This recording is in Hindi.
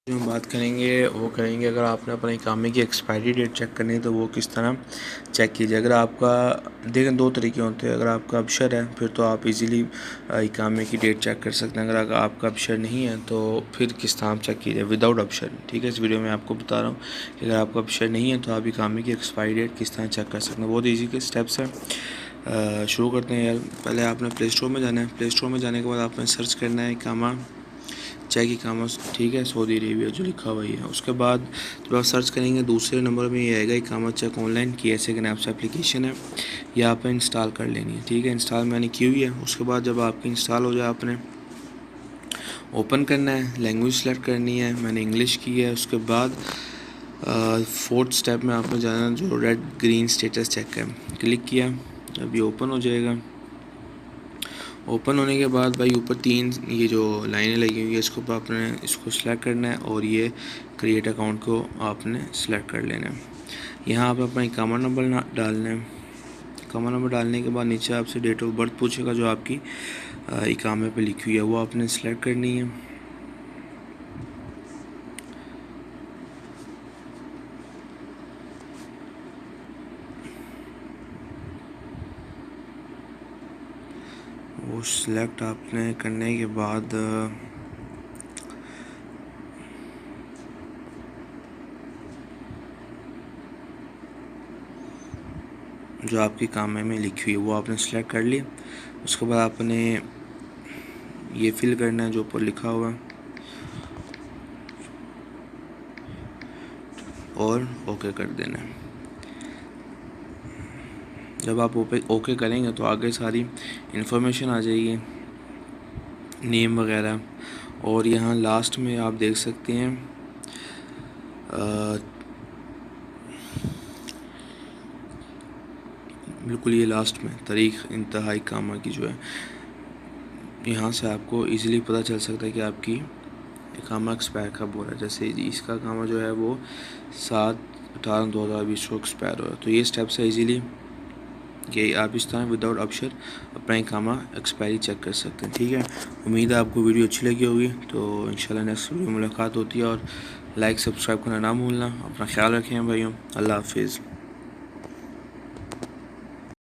जो हम बात करेंगे वो करेंगे अगर आपने अपने इकामे की एक्सपायरी डेट चेक करनी है तो वो किस तरह चेक कीजिए। अगर आपका देखें दो तरीके होते हैं। अगर आपका अबशर है फिर तो आप इजीली इकामे की डेट चेक कर सकते हैं। अगर आपका अबशर नहीं है तो फिर किस तरह चेक कीजिए विदाउट अबशर। ठीक है, इस वीडियो में आपको बता रहा हूँ कि अगर आपका अबशर नहीं है तो आप इकामे की एक्सपायरी डेट किस तरह चेक कर सकते हैं। बहुत ईजी के स्टेप्स हैं। शुरू करते हैं यार। पहले आपने प्ले स्टोर में जाना है। प्ले स्टोर में जाने के बाद आपने सर्च करना है इकामा चेक इकामा, ठीक है, सऊदी अरेबिया जो लिखा हुआ है। उसके बाद जब आप सर्च करेंगे दूसरे नंबर में ये आएगा इकामा चेक ऑनलाइन की ऐसे के नाम से एप्लीकेशन है। ये आप इंस्टॉल कर लेनी है। ठीक है, इंस्टॉल मैंने की हुई है। उसके बाद जब आपकी इंस्टॉल हो जाए आपने ओपन करना है, लैंग्वेज सेलेक्ट करनी है, मैंने इंग्लिश की है। उसके बाद फोर्थ स्टेप में आपने जाना जो रेड ग्रीन स्टेटस चेक है, क्लिक किया, अभी ओपन हो जाएगा। ओपन होने के बाद भाई ऊपर तीन ये जो लाइनें लगी हुई है इसको सिलेक्ट करना है और ये क्रिएट अकाउंट को आपने सिलेक्ट कर लेना है। यहाँ आप अपना इकामा नंबर डालना है। इकामा नंबर डालने के बाद नीचे आपसे डेट ऑफ बर्थ पूछेगा जो आपकी इकामे पे लिखी हुई है वो आपने सिलेक्ट करनी है। वो सिलेक्ट आपने करने के बाद जो आपकी कामे में लिखी हुई है वो आपने सेलेक्ट कर लिया। उसके बाद आपने ये फिल करना है जो ऊपर लिखा हुआ है और ओके कर देना है। जब आप ओके करेंगे तो आगे सारी इन्फॉर्मेशन आ जाएगी, नेम वगैरह। और यहाँ लास्ट में आप देख सकते हैं बिल्कुल ये लास्ट में तारीख इंतहाई कामा की जो है, यहाँ से आपको इजीली पता चल सकता है कि आपकी इकामा एक्सपायर कब हो रहा है। जैसे इसका कामा जो है वो 7/18/2020 को एक्सपायर हो रहा है। तो ये स्टेप्स है इजीली कि आप इस तरह विदाउट अबशर अपना इकामा एक्सपायरी चेक कर सकते हैं। ठीक है, उम्मीद है आपको वीडियो अच्छी लगी होगी। तो इंशाल्लाह नेक्स्ट वीडियो में मुलाकात होती है और लाइक सब्सक्राइब करना ना भूलना। अपना ख्याल रखें भाइयों। अल्लाह हाफिज़।